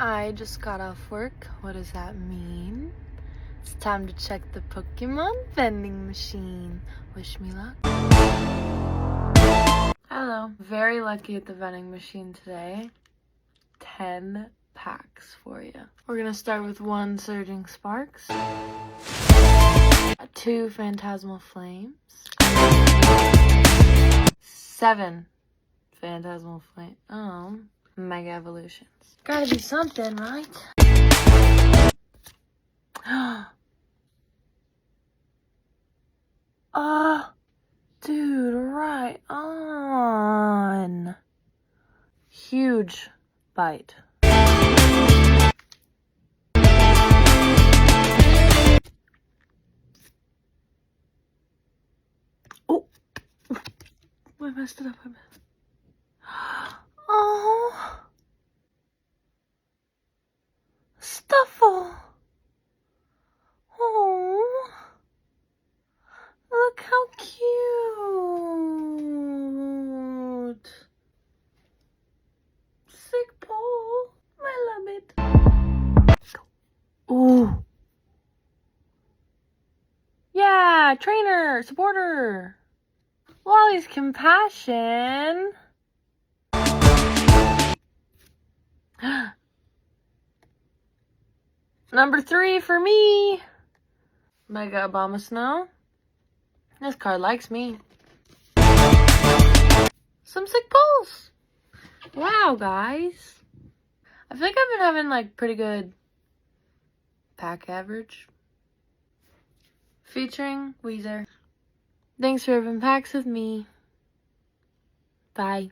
I just got off work. What does that mean? It's time to check the Pokemon vending machine. Wish me luck. Hello. Very lucky at the vending machine today. 10 packs for you. We're gonna start with 1 Surging Sparks, 2 Phantasmal Flames, 7 Phantasmal Flame. Oh, Mega Evolutions. Gotta be something, right? Dude, right on. Huge bite. Oh, I messed it up. Oh, Stuffle. Oh, look how cute. Sick Paul. I love it. Ooh. Yeah, trainer, supporter. Wally's Compassion. Number 3 for me. Mega Obama Snow. This card likes me. Some sick pulls. Wow, guys. I think I've been having like pretty good pack average. Featuring Weezer. Thanks for having packs with me. Bye.